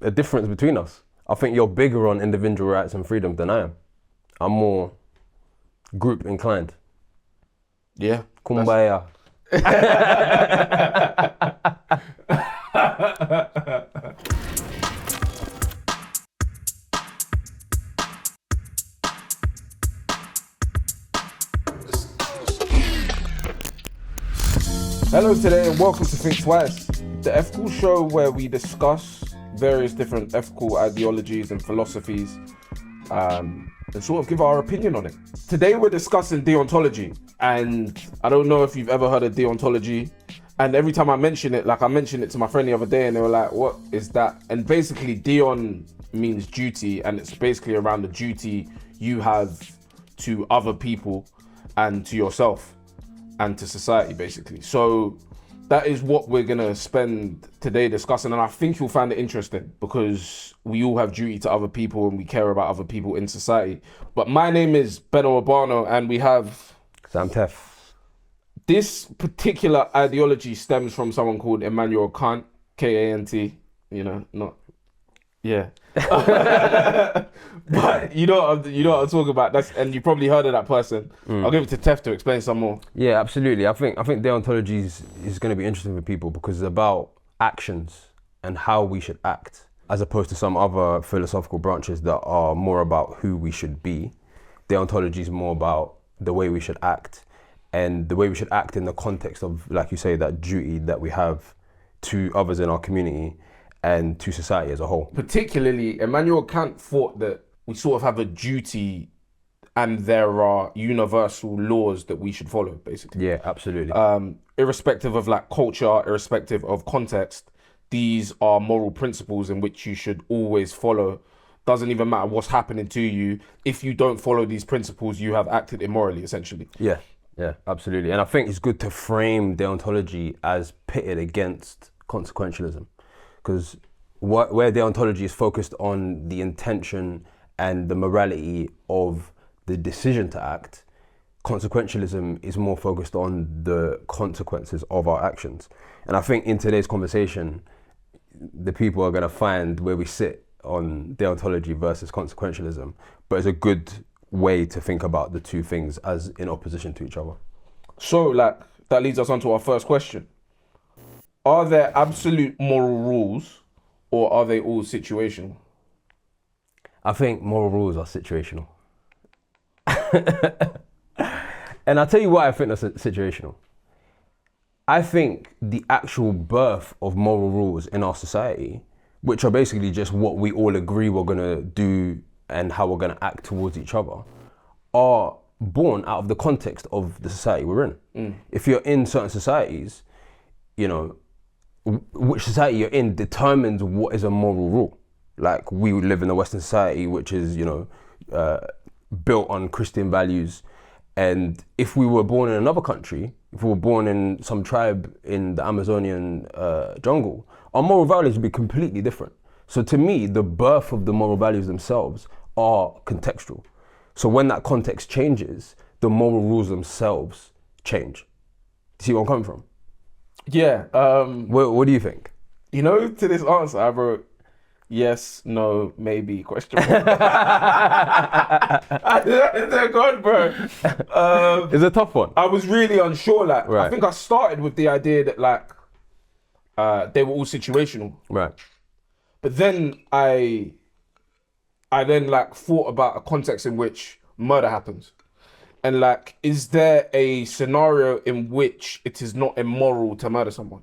a difference between us. I think you're bigger on individual rights and freedom than I am. I'm more group inclined. Yeah. Kumbaya. Hello today and welcome to Think Twice, the ethical show where we discuss various different ethical ideologies and philosophies and sort of give our opinion on it. Today we're discussing deontology, and I don't know if you've ever heard of deontology, and every time I mention it, like I mentioned it to my friend the other day and they were like, what is that? And basically deon means duty, and it's basically around the duty you have to other people and to yourself and to society, basically. So that is what we're gonna spend today discussing, and I think you'll find it interesting because we all have duty to other people and we care about other people in society. But my name is Ben Urbano and we have Sam Tef. this particular ideology stems from someone called Immanuel Kant, K-A-N-T, yeah. But you know what I'm talking about. And you probably heard of that person. I'll give it to Tef to explain some more. Yeah, absolutely. I think deontology is going to be interesting for people because it's about actions and how we should act, as opposed to some other philosophical branches that are more about who we should be. Deontology is more about the way we should act, and the way we should act in the context of, like you say, that duty that we have to others in our community and to society as a whole. Particularly, Immanuel Kant thought that we sort of have a duty and there are universal laws that we should follow, basically. Yeah, absolutely. Irrespective of like culture, irrespective of context, these are moral principles in which you should always follow. Doesn't even matter what's happening to you. If you don't follow these principles, you have acted immorally, essentially. Yeah, absolutely. And I think it's good to frame deontology as pitted against consequentialism, because where deontology is focused on the intention and the morality of the decision to act, consequentialism is more focused on the consequences of our actions. And I think in today's conversation, the people are going to find where we sit on deontology versus consequentialism, but it's a good way to think about the two things as in opposition to each other. So like that leads us on to our first question. Are there absolute moral rules or are they all situational? I think moral rules are situational. And I'll tell you why I think that's situational. I think the actual birth of moral rules in our society, which are basically just what we all agree we're gonna do and how we're gonna act towards each other, are born out of the context of the society we're in. If you're in certain societies, which society you're in determines what is a moral rule. Like we live in a Western society, which is, built on Christian values. And if we were born in another country, if we were born in some tribe in the Amazonian jungle, our moral values would be completely different. So to me, the birth of the moral values themselves are contextual. So when that context changes, the moral rules themselves change. See where I'm coming from? Yeah. What do you think? To this answer, I wrote yes, no, maybe, question mark. God, bro. It's a tough one. I was really unsure. Like, Right. I think I started with the idea that they were all situational. Right. But then I then thought about a context in which murder happens. And is there a scenario in which it is not immoral to murder someone?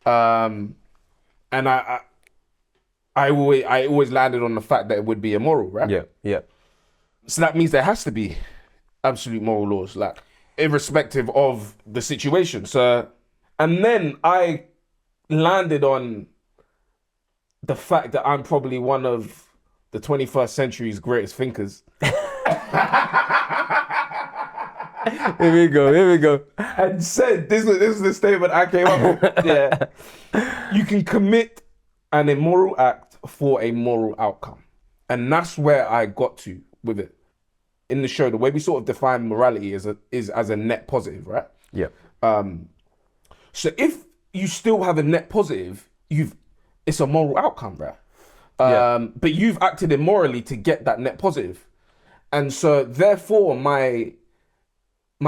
And I always landed on the fact that it would be immoral, right? Yeah. So that means there has to be absolute moral laws, irrespective of the situation. So, and then I landed on the fact that I'm probably one of the 21st century's greatest thinkers. Here we go. And said, this is the statement I came up with. Yeah. You can commit an immoral act for a moral outcome. And that's where I got to with it. In the show, the way we sort of define morality is as a net positive, right? Yeah. So if you still have a net positive, it's a moral outcome, right? But you've acted immorally to get that net positive. And so therefore my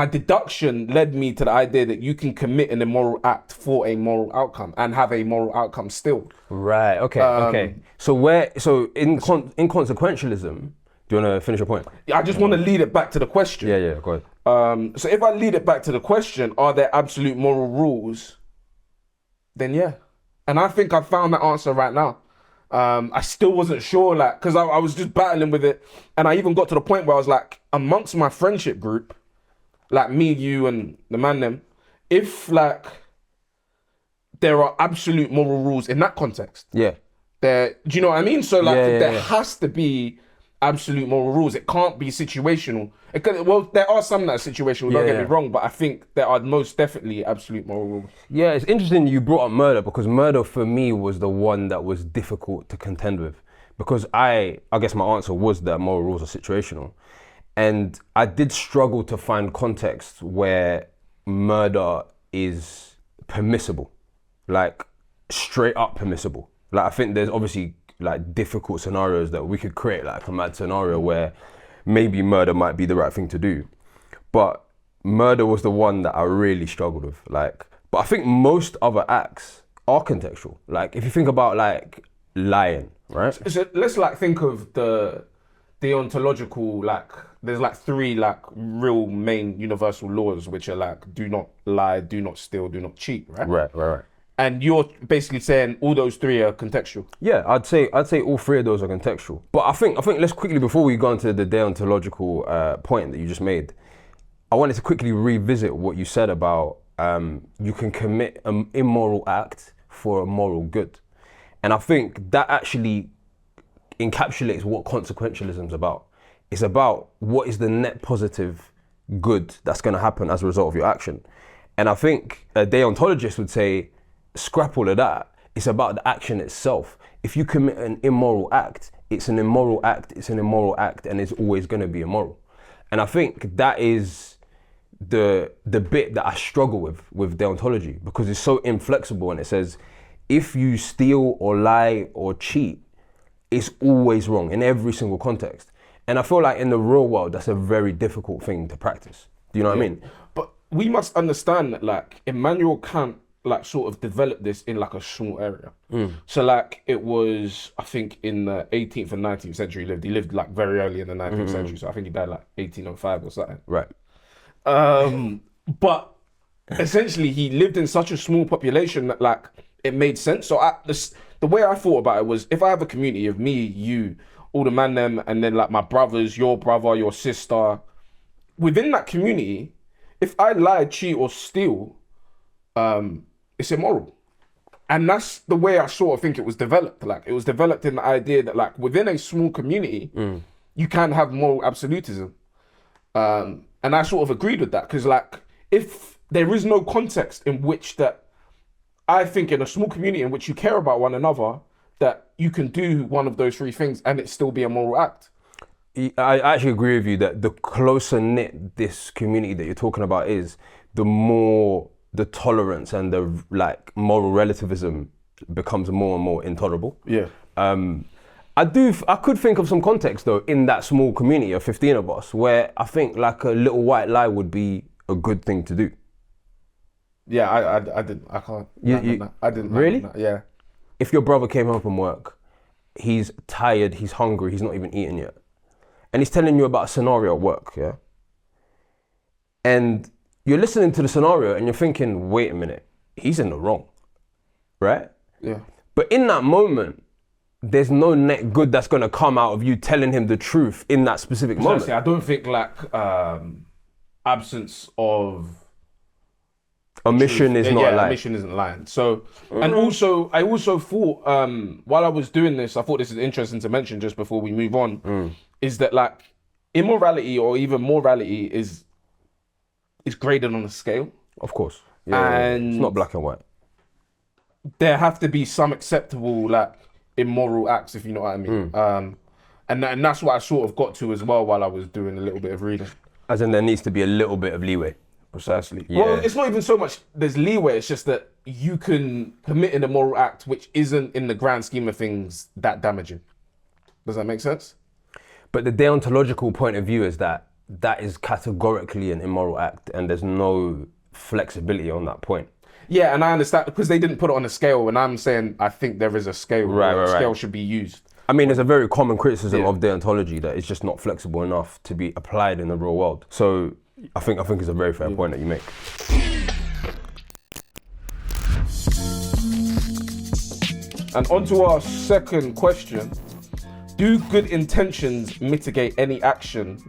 deduction led me to the idea that you can commit an immoral act for a moral outcome and have a moral outcome still. Right. Okay. Okay. So in consequentialism, do you want to finish your point? I just want to lead it back to the question. Yeah. Go ahead. So if I lead it back to the question, are there absolute moral rules? Then yeah. And I think I found that answer right now. I still wasn't sure, like, because I was just battling with it. And I even got to the point where I was like, amongst my friendship group, like me, you, and the man them, if like there are absolute moral rules in that context, Yeah. do you know what I mean? So like there yeah. has to be absolute moral rules. It can't be situational. Well, there are some that are situational, don't get me wrong, but I think there are most definitely absolute moral rules. Yeah, it's interesting you brought up murder, because murder for me was the one that was difficult to contend with, because I guess my answer was that moral rules are situational. And I did struggle to find context where murder is permissible, like straight up permissible. Like I think there's obviously like difficult scenarios that we could create, like a mad scenario where maybe murder might be the right thing to do. But murder was the one that I really struggled with. Like, but I think most other acts are contextual. Like if you think about like lying, right? So let's like think of the deontological, like there's like 3 like real main universal laws, which are like do not lie, do not steal, do not cheat, right? Right. And you're basically saying all those 3 are contextual. Yeah, I'd say all 3 of those are contextual. But I think let's quickly, before we go into the deontological point that you just made, I wanted to quickly revisit what you said about you can commit an immoral act for a moral good. And I think that actually encapsulates what consequentialism is about. It's about what is the net positive good that's going to happen as a result of your action. And I think a deontologist would say, scrap all of that. It's about the action itself. If you commit an immoral act, it's an immoral act, and it's always going to be immoral. And I think that is the bit that I struggle with deontology, because it's so inflexible, and it says, if you steal or lie or cheat, it's always wrong in every single context. And I feel like in the real world, that's a very difficult thing to practice. Do you know what I mean? But we must understand that like Immanuel Kant like sort of developed this in like a small area. So like it was, I think in the 18th and 19th century he lived like very early in the 19th century. So I think he died like 1805 or something. Right. But essentially he lived in such a small population that like it made sense. So the way I thought about it was, if I have a community of me, you, all the man them, and then like my brothers, your brother, your sister, within that community, if I lie, cheat or steal, it's immoral. And that's the way I sort of think it was developed. Like it was developed in the idea that like within a small community, you can have moral absolutism. And I sort of agreed with that, because like if there is no context in which that, I think in a small community in which you care about one another, that you can do one of those 3 things and it still be a moral act. I actually agree with you that the closer knit this community that you're talking about is, the more the tolerance and the like moral relativism becomes more and more intolerable. Yeah. I could think of some context though in that small community of 15 of us where I think like a little white lie would be a good thing to do. Yeah, I didn't. I can't. I didn't. Really? Yeah. If your brother came home from work, he's tired, he's hungry, he's not even eaten yet, and he's telling you about a scenario at work, yeah? And you're listening to the scenario and you're thinking, wait a minute, he's in the wrong, right? Yeah. But in that moment, there's no net good that's gonna come out of you telling him the truth in that specific moment. I don't think like absence of omission is not lying. Omission isn't lying. So, and also, I also thought while I was doing this, I thought this is interesting to mention just before we move on, is that like immorality or even morality is graded on a scale. Of course. Yeah, and it's not black and white. There have to be some acceptable like immoral acts, if you know what I mean. And that's what I sort of got to as well while I was doing a little bit of reading. As in there needs to be a little bit of leeway. Precisely. Yeah. Well, it's not even so much there's leeway, it's just that you can commit an immoral act which isn't in the grand scheme of things that damaging. Does that make sense? But the deontological point of view is that that is categorically an immoral act and there's no flexibility on that point. Yeah, and I understand because they didn't put it on a scale, and I'm saying I think there is a scale. Right, where right, a scale right. should be used. I mean, there's a very common criticism Yeah. of deontology that it's just not flexible enough to be applied in the real world. So I think it's a very fair point that you make. And on to our second question. Do good intentions mitigate any actions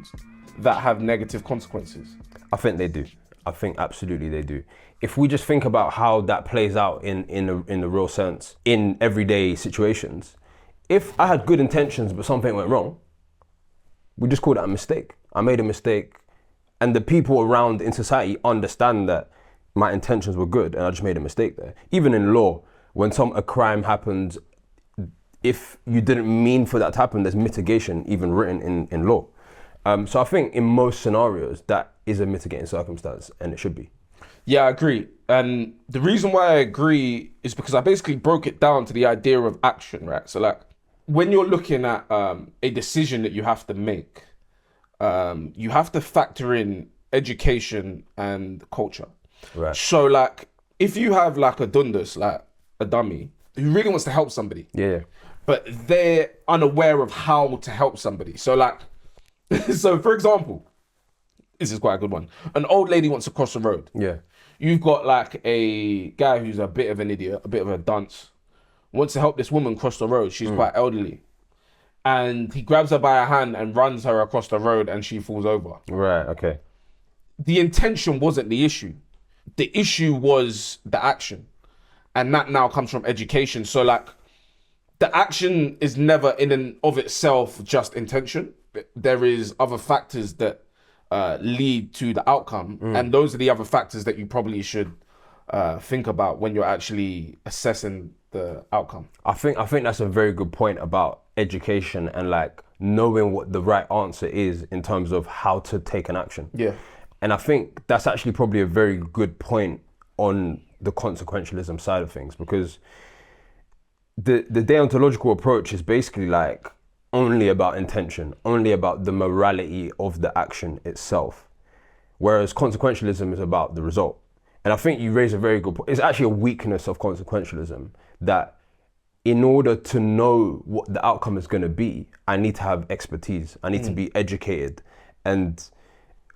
that have negative consequences? I think they do. I think absolutely they do. If we just think about how that plays out in the real sense, in everyday situations, if I had good intentions but something went wrong, we just call that a mistake. I made a mistake, and the people around in society understand that my intentions were good and I just made a mistake there. Even in law, when a crime happens, if you didn't mean for that to happen, there's mitigation even written in law. So I think in most scenarios, that is a mitigating circumstance, and it should be. Yeah, I agree. And the reason why I agree is because I basically broke it down to the idea of action, right? So like when you're looking at a decision that you have to make, you have to factor in education and culture. Right. So like if you have like a dundus, like a dummy, who really wants to help somebody, Yeah. but they're unaware of how to help somebody. So like, so for example, this is quite a good one. An old lady wants to cross the road. Yeah. You've got like a guy who's a bit of an idiot, a bit of a dunce, wants to help this woman cross the road. She's quite elderly. And he grabs her by a hand and runs her across the road and she falls over. Right. Okay. The intention wasn't the issue. The issue was the action. And that now comes from education. So like the action is never in and of itself just intention. There is other factors that lead to the outcome. And those are the other factors that you probably should think about when you're actually assessing the outcome. I think that's a very good point about education and like knowing what the right answer is in terms of how to take an action. Yeah. And I think that's actually probably a very good point on the consequentialism side of things, because the deontological approach is basically like only about intention, only about the morality of the action itself. Whereas consequentialism is about the result. And I think you raise a very good point. It's actually a weakness of consequentialism that in order to know what the outcome is going to be, I need to have expertise. I need to be educated. And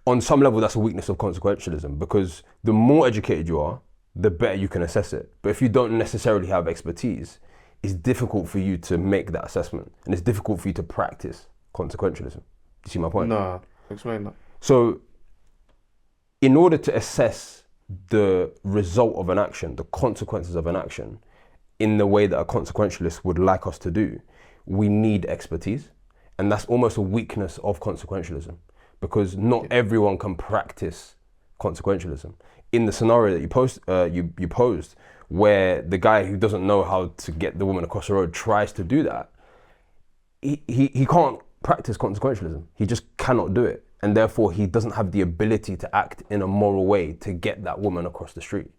on some level, that's a weakness of consequentialism, because the more educated you are, the better you can assess it. But if you don't necessarily have expertise, it's difficult for you to make that assessment, and it's difficult for you to practice consequentialism. You see my point? No, explain that. So in order to assess the result of an action, the consequences of an action, in the way that a consequentialist would like us to do, we need expertise. And that's almost a weakness of consequentialism, because not everyone can practice consequentialism. In the scenario that you posed, where the guy who doesn't know how to get the woman across the road tries to do that, he can't practice consequentialism. He just cannot do it. And therefore he doesn't have the ability to act in a moral way to get that woman across the street.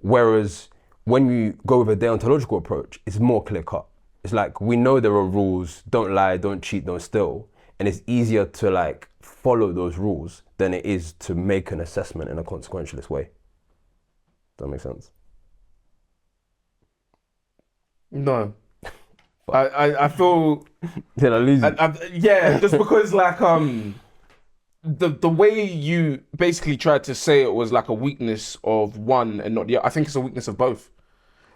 Whereas when you go with a deontological approach, it's more clear cut. It's like, we know there are rules: don't lie, don't cheat, don't steal. And it's easier to like follow those rules than it is to make an assessment in a consequentialist way. Does that make sense? No. I feel Did I lose you? yeah, just because like the way you basically tried to say it was like a weakness of one and not the other. I think it's a weakness of both.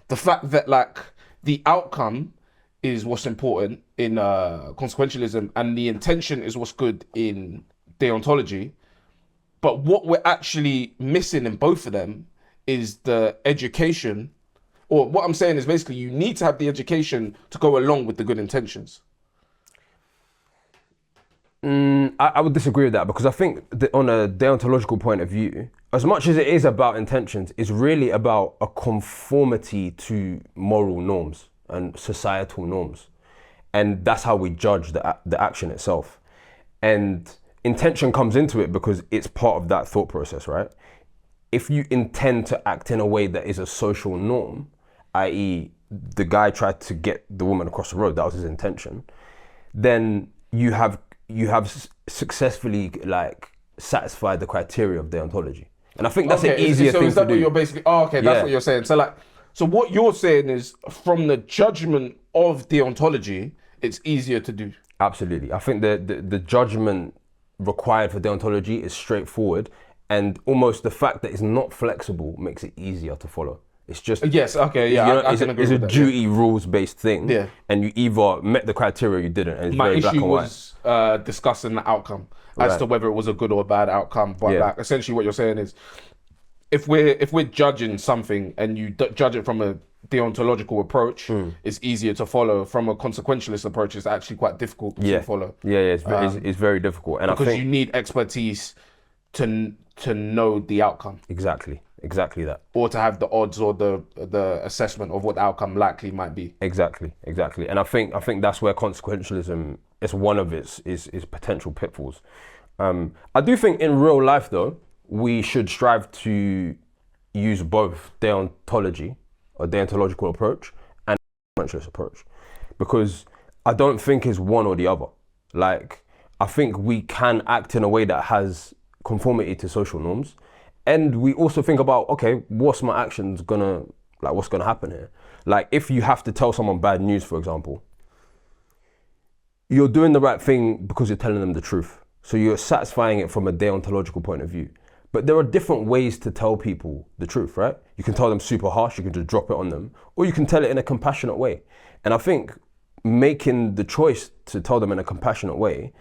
The fact that like the outcome is what's important in consequentialism, and the intention is what's good in deontology. But what we're actually missing in both of them is the education. Or what I'm saying is basically you need to have the education to go along with the good intentions. I would disagree with that, because I think that on a deontological point of view, as much as it is about intentions, it's really about a conformity to moral norms and societal norms. And that's how we judge the action itself. And intention comes into it because it's part of that thought process, right? If you intend to act in a way that is a social norm, i.e. the guy tried to get the woman across the road, that was his intention, then you have successfully like satisfied the criteria of deontology. And I think that's an easier thing to do. So is that what you're basically, that's what you're saying. So what you're saying is from the judgment of deontology, it's easier to do. Absolutely. I think the judgment required for deontology is straightforward, and almost the fact that it's not flexible makes it easier to follow. It's just I can agree it's with a that, duty rules based thing. Yeah. And you either met the criteria or you didn't. And it's My very black issue and white. was discussing the outcome as to whether it was a good or a bad outcome. But like essentially what you're saying is, if we're judging something and you judge it from a deontological approach, it's easier to follow. From a consequentialist approach, it's actually quite difficult to follow. It's very difficult, and because I think you need expertise to know the outcome. Exactly that. Or to have the odds or the assessment of what the outcome likely might be. Exactly. And I think that's where consequentialism is one of its potential pitfalls. I do think in real life though, we should strive to use both deontology or deontological approach and consequentialist approach, because I don't think it's one or the other. Like, I think we can act in a way that has conformity to social norms, and we also think about, okay, what's my actions what's gonna happen here? Like, if you have to tell someone bad news, for example, you're doing the right thing because you're telling them the truth. So you're satisfying it from a deontological point of view. But there are different ways to tell people the truth, right? You can tell them super harsh, you can just drop it on them, or you can tell it in a compassionate way. And I think making the choice to tell them in a compassionate way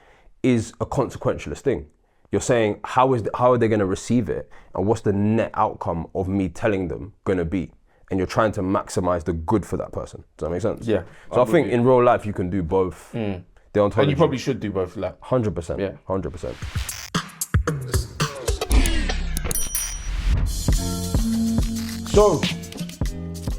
is a consequentialist thing. You're saying, how are they going to receive it, and what's the net outcome of me telling them going to be? And you're trying to maximize the good for that person. Does that make sense? Yeah. So I think in real life you can do both. Deontology. And you probably should do both. 100%. Yeah. 100%. So,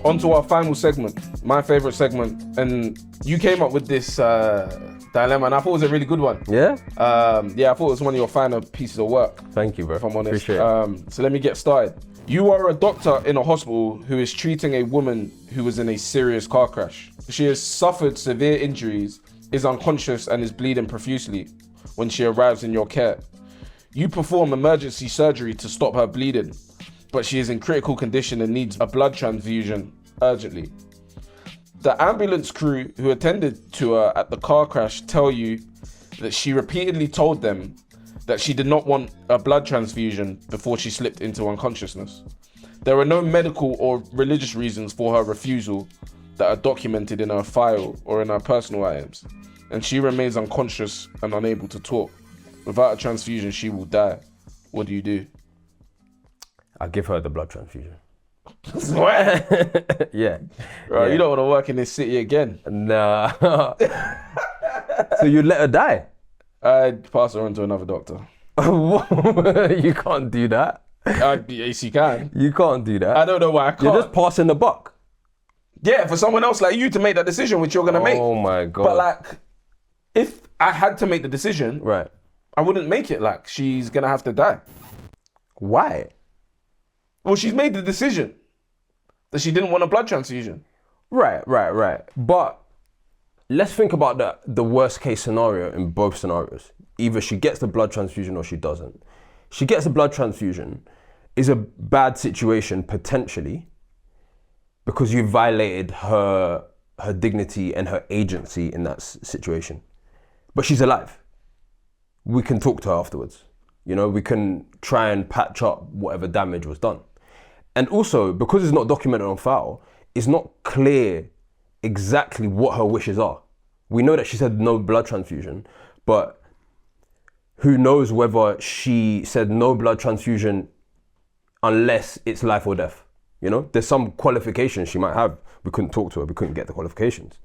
on to our final segment, my favorite segment, and you came up with this dilemma, and I thought it was a really good one. Yeah? I thought it was one of your finer pieces of work. Thank you, bro. If I'm honest. Appreciate it. So let me get started. You are a doctor in a hospital who is treating a woman who was in a serious car crash. She has suffered severe injuries, is unconscious, and is bleeding profusely when she arrives in your care. You perform emergency surgery to stop her bleeding, but she is in critical condition and needs a blood transfusion urgently. The ambulance crew who attended to her at the car crash tell you that she repeatedly told them that she did not want a blood transfusion before she slipped into unconsciousness. There are no medical or religious reasons for her refusal that are documented in her file or in her personal items, and she remains unconscious and unable to talk. Without a transfusion, she will die. What do you do? I give her the blood transfusion. What? Yeah. Right, you don't want to work in this city again. Nah. So you let her die? I'd pass her on to another doctor. You can't do that. Yes, you can. You can't do that. I don't know why I can't. You're just passing the buck. Yeah, for someone else like you to make that decision, which you're going to make. Oh my God. But like, if I had to make the decision, right, I wouldn't make it like she's going to have to die. Why? Well, she's made the decision that she didn't want a blood transfusion. Right. But let's think about the worst case scenario in both scenarios. Either she gets the blood transfusion or she doesn't. She gets a blood transfusion is a bad situation potentially because you violated her dignity and her agency in that situation. But she's alive. We can talk to her afterwards. You know, we can try and patch up whatever damage was done. And also, because it's not documented on file, it's not clear exactly what her wishes are. We know that she said no blood transfusion, but who knows whether she said no blood transfusion unless it's life or death. You know, there's some qualifications she might have. We couldn't talk to her, we couldn't get the qualifications.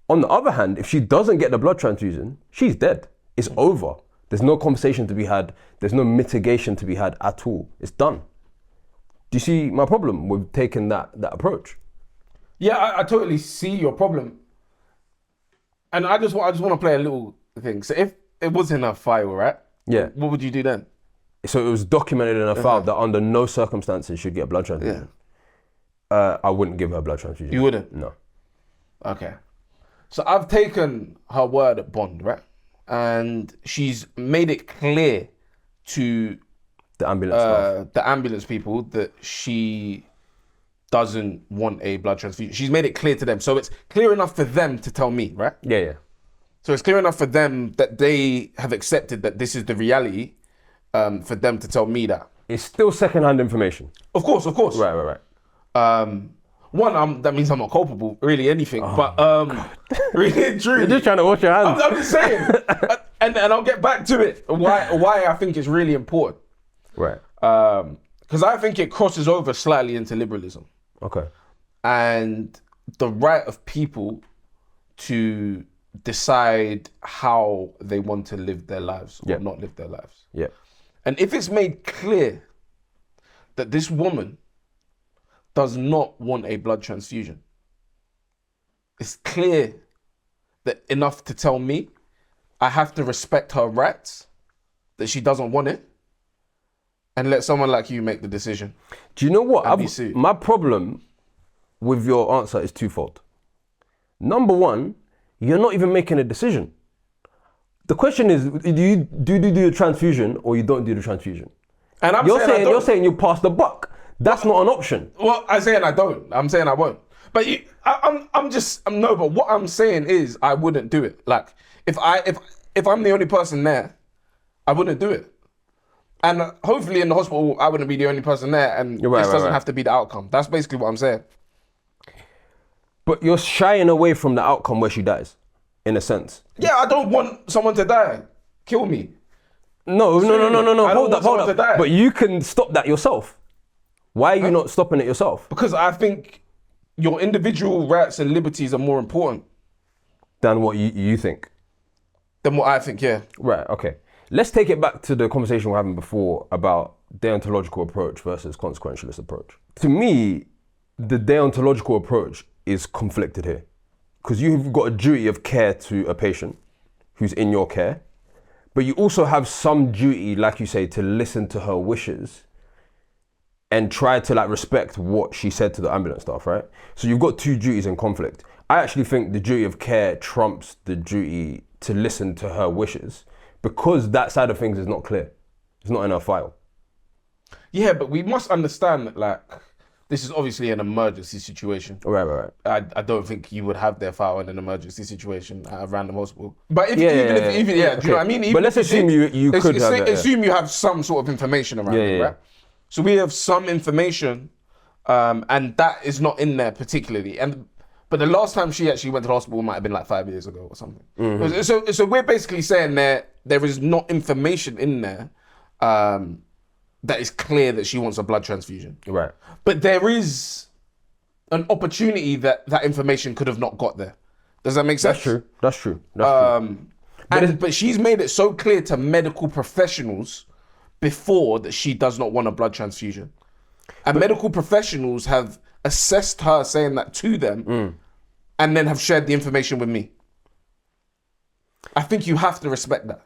On the other hand, if she doesn't get the blood transfusion, she's dead. It's over. There's no conversation to be had. There's no mitigation to be had at all. It's done. Do you see my problem with taking that approach? Yeah, I totally see your problem. And I just want to play a little thing. So if it was in her file, right? Yeah. What would you do then? So it was documented in a file that under no circumstances she'd get a blood transfusion. I wouldn't give her a blood transfusion. You wouldn't? No. Okay. So I've taken her word at bond, right? And she's made it clear to The ambulance staff. the ambulance people that she doesn't want a blood transfusion. She's made it clear to them. So it's clear enough for them to tell me, right? Yeah. So it's clear enough for them that they have accepted that this is the reality, for them to tell me that. It's still secondhand information. Of course. Right. That means I'm not culpable, really anything. But really and truly, You're just trying to wash your hands. I'm just saying, and I'll get back to it. Why I think it's really important. Right. Because I think it crosses over slightly into liberalism Okay. and the right of people to decide how they want to live their lives or not live their lives. Yeah. And if it's made clear that this woman does not want a blood transfusion, it's clear that enough to tell me I have to respect her rights, that she doesn't want it, and let someone like you make the decision. Do you know what? And be sued. My problem with your answer is twofold. Number one, you're not even making a decision. The question is, do you do the transfusion or you don't do the transfusion? And You're saying you pass the buck. That's not an option. Well, I'm saying I don't. I'm saying I won't. But but what I'm saying is I wouldn't do it. Like if I'm the only person there, I wouldn't do it. And hopefully in the hospital, I wouldn't be the only person there, and this doesn't have to be the outcome. That's basically what I'm saying. But you're shying away from the outcome where she dies, in a sense. Yeah, I don't want someone to die. Kill me. No. I don't Hold want someone to up. die. But you can stop that yourself. Why are you not stopping it yourself? Because I think your individual rights and liberties are more important Than what you think. than what I think, yeah. Right, okay. Let's take it back to the conversation we were having before about deontological approach versus consequentialist approach. To me, the deontological approach is conflicted here. Because you've got a duty of care to a patient who's in your care, but you also have some duty, like you say, to listen to her wishes and try to respect what she said to the ambulance staff, right? So you've got two duties in conflict. I actually think the duty of care trumps the duty to listen to her wishes because that side of things is not clear. It's not in her file. Yeah, but we must understand that, this is obviously an emergency situation. Right. I don't think you would have their file in an emergency situation at a random hospital. But if, Yeah, do you know what I mean? But let's assume you could have it. Assume you have some sort of information around it, right? So we have some information, and that is not in there particularly. But the last time she actually went to the hospital might have been 5 years ago or something. Mm-hmm. So we're basically saying there is not information in there that is clear that she wants a blood transfusion. Right. But there is an opportunity that information could have not got there. Does that make sense? That's true. But she's made it so clear to medical professionals before that she does not want a blood transfusion. And medical professionals have assessed her saying that to them and then have shared the information with me. I think you have to respect that.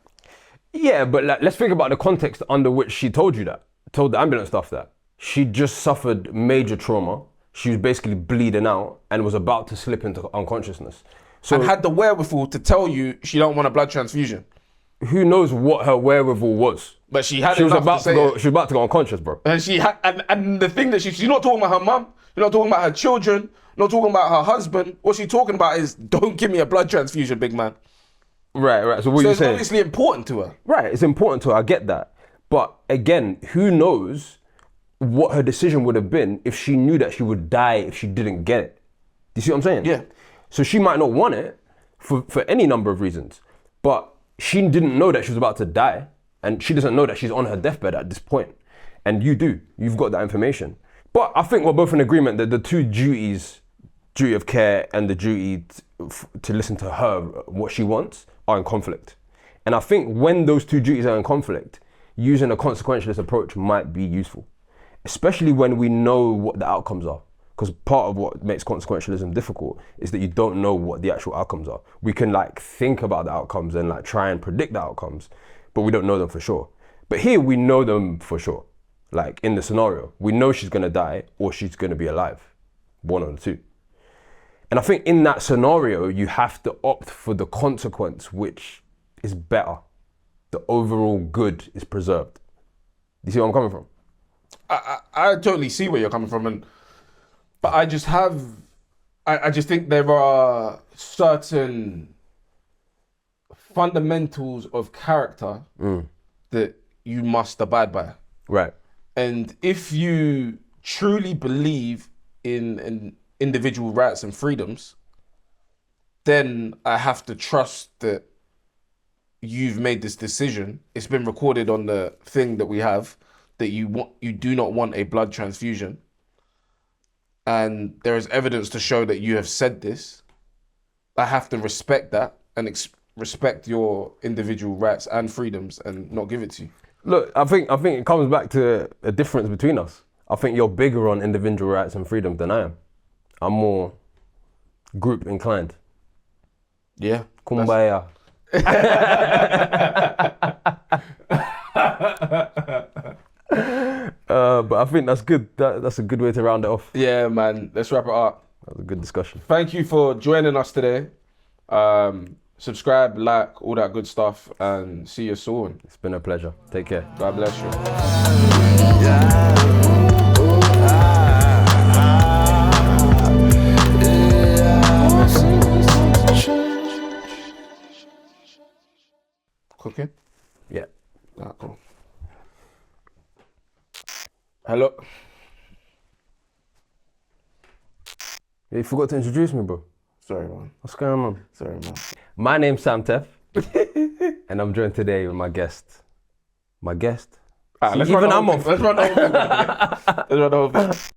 Yeah, but let's think about the context under which she told the ambulance staff that. She just suffered major trauma. She was basically bleeding out and was about to slip into unconsciousness. So, and had the wherewithal to tell you she don't want a blood transfusion. Who knows what her wherewithal was? But she had. She was about to go unconscious, bro. And she had, and the thing that she's not talking about her mum. She's not talking about her children. Not talking about her husband. What she's talking about is, don't give me a blood transfusion, big man. Right. So what are you saying? It's obviously important to her. Right. It's important to her. I get that. But again, who knows what her decision would have been if she knew that she would die if she didn't get it? Do you see what I'm saying? Yeah. So she might not want it for any number of reasons, but she didn't know that she was about to die, and she doesn't know that she's on her deathbed at this point. And you do. You've got that information. But I think we're both in agreement that the two duties, duty of care and the duty to listen to her, what she wants, are in conflict. And I think when those two duties are in conflict, using a consequentialist approach might be useful, especially when we know what the outcomes are. Because part of what makes consequentialism difficult is that you don't know what the actual outcomes are. We can think about the outcomes and try and predict the outcomes, but we don't know them for sure. But here we know them for sure. Like in the scenario, we know she's gonna die or she's gonna be alive. One of the two. And I think in that scenario, you have to opt for the consequence, which is better. The overall good is preserved. You see where I'm coming from? I totally see where you're coming from, but I just think there are certain fundamentals of character that you must abide by. Right. And if you truly believe in individual rights and freedoms, then I have to trust that you've made this decision. It's been recorded on the thing that we have, that you do not want a blood transfusion. And there is evidence to show that you have said this. I have to respect that and respect your individual rights and freedoms and not give it to you. Look, I think it comes back to a difference between us. I think you're bigger on individual rights and freedom than I am. I'm more group inclined. Yeah. Kumbaya. But I think that's good. That's a good way to round it off. Yeah, man. Let's wrap it up. That was a good discussion. Thank you for joining us today. Subscribe, like, all that good stuff, and see you soon. It's been a pleasure. Take care. God bless you. Cooking? Yeah. Cool. Hello. You forgot to introduce me, bro. Sorry, man. What's going on? Sorry, man. My name's Sam Tef, and I'm joined today with my guest. My guest? Let's Even run the I'm whole off. thing. Let's run the whole thing. Let's run the whole thing.